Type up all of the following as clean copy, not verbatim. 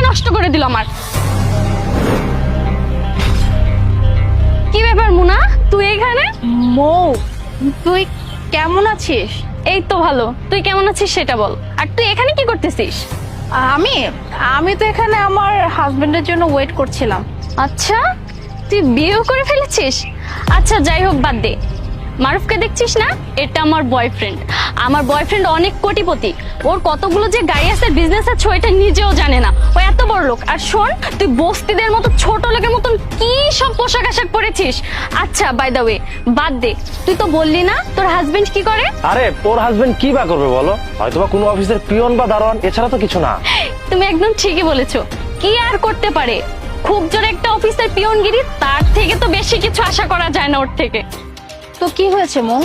নষ্ট করে দিল আমার। কি ব্যাপার মুনা, তুই এখানে? মৌ, তুই কেমন আছিস? এই তো ভালো, তুই কেমন আছিস সেটা বল। আর তুই এখানে কি করতেছিস? আমি আমি তো এখানে আমার হাজবেন্ডের জন্য ওয়েট করছিলাম। আচ্ছা, তুই বিয়েও করে ফেলেছিস? আচ্ছা যাই হোক, বাদ দে। মারুফকে দেখছিস না? এটা আমার বয়ফ্রেন্ড। আমার বয়ফ্রেন্ড অনেক কোটিপতি, ওর কতগুলো যে গাড়ি আছে, বিজনেস আছে, ওইটা নিজেও জানে না। ও এত বড় লোক। আর শোন, তুই বস্তিদের মতো ছোট লোকের মতন কি সব পোশাক আশাক পরেছিস। আচ্ছা বাই দ্য ওয়ে, বাদ দে, তুই তো বললি না তোর হাজবেন্ড কি করে? আরে ওর হাজবেন্ড কি বা করবে বলো, হয়তোবা কোনো অফিসের পিয়ন বা দারোয়ান, এছাড়া তো কিছু না। তুমি একদম ঠিকই বলেছো। কি আর করতে পারে, খুব জোরে একটা অফিসের পিয়নগিরি, তার থেকে তো বেশি কিছু আশা করা যায় না ওর থেকে। তো কি হয়েছে মৌ?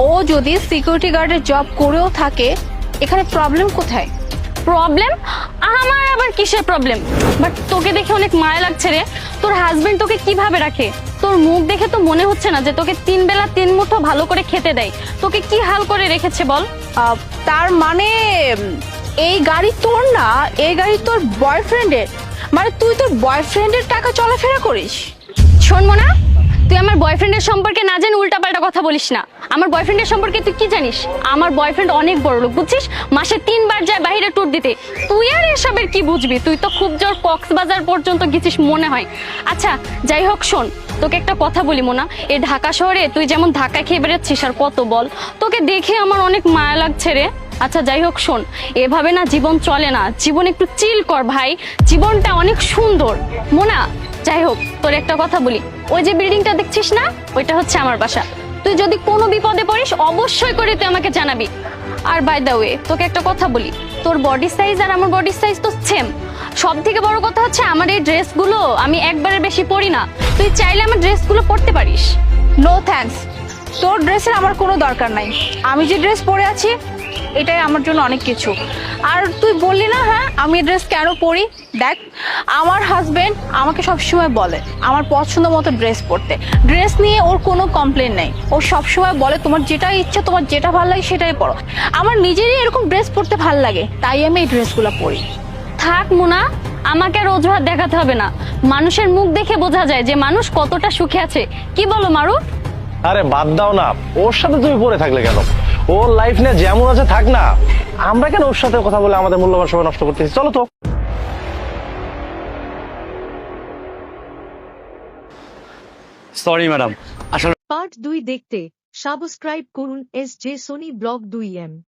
ও যদি সিকিউরিটি গার্ডের জব করেও থাকে, এখানে প্রবলেম কোথায়? প্রবলেম? আমার আবার কিসের প্রবলেম? বাট তোকে দেখে অনেক মায়া লাগছে রে। তোর হাজবেন্ড তোকে কিভাবে রাখে? তোর মুখ দেখে তো মনে হচ্ছে না যে তোকে 3 বেলা 3 মুঠো ভালো করে খেতে দেয়। তোকে কি হাল করে রেখেছে বল? তার মানে এই গাড়ি তোর না, এই গাড়ি তোর বয়ফ্রেন্ডের। মানে তুই তোর বয়ফ্রেন্ডের টাকা চলাফেরা করিস? শোন মোনা, তুই আমার বয়ফ্রেন্ডের সম্পর্কে না জেনে উল্টাপাল্টা কথা বলিস না। আমার বয়ফ্রেন্ডের সম্পর্কে তুই কি জানিস? আমার বয়ফ্রেন্ড অনেক বড় লোক, বুঝছিস? মাসে 3 বার যায় বাইরে ট্যুর দিতে। তুই আর এসবের কি বুঝবি? তুই তো খুব জোর কক্সবাজার পর্যন্ত গেছিস মনে হয়। আচ্ছা যাই হোক, শোন, তোকে একটা কথা বলি মোনা, এই ঢাকা শহরে তুই যেমন ধাক্কা খেয়ে বেরোচ্ছিস আর কত বল, তোকে দেখে আমার অনেক মায়া লাগছে রে। আচ্ছা যাই হোক, শোন, এভাবে না জীবন চলে না। জীবন একটু চিল কর ভাই, জীবনটা অনেক সুন্দর। মোনা যাই হোক, তোর একটা কথা বলি, ওই যে বিল্ডিংটা দেখছিস না, ওইটা হচ্ছে আমার বাসা। তুই যদি কোনো বিপদে পড়িস অবশ্যই করে তুই আমাকে জানাবি। আর বাই দ্য ওয়ে, তোকে একটা কথা বলি, তোর বডি সাইজ আর আমার বডি সাইজ তো সেম। সব থেকে বড় কথা হচ্ছে আমার এই ড্রেসগুলো আমি একবারের বেশি পরি না। তুই চাইলে আমার ড্রেসগুলো পরতে পারিস। নো থ্যাঙ্কস, তোর ড্রেসের আমার কোনো দরকার নাই। আমি যে ড্রেস পরে আছি এটাই আমার জন্য অনেক কিছু। আর তুই বললি না, হ্যাঁ আমি ড্রেস কেন পরি? দেখ, আমার হাজবেন্ড আমাকে সবসময় বলে আমার পছন্দ মতো ড্রেস পরতে। ড্রেস নিয়ে ওর কোনো কমপ্লেন নেই। ও সবসময় বলে তোমার যেটা ইচ্ছা, তোমার যেটা ভালো লাগে সেটাই পরো। আমার নিজেরই এরকম ড্রেস পরতে ভালো লাগে, তাই আমি এই ড্রেসগুলো পরি। থাক মুনা, আমাকে আর অজুহাত দেখাতে হবে না। মানুষের মুখ দেখে বোঝা যায় যে মানুষ কতটা সুখে আছে। কি বলো মারু? আরে বাদ দাও না, ওর সাথে তুমি পড়ে থাকলে কেন? ওর লাইফ নিয়ে যেমন আছে থাক না, আমরা কেন ওর সাথে কথা বলে আমাদের মূল্যবান সময় নষ্ট করতেছি? চলো তো। সরি ম্যাডাম, আসলে পার্ট 2 দেখতে সাবস্ক্রাইব করুন SJ সোনি ব্লগ 2M।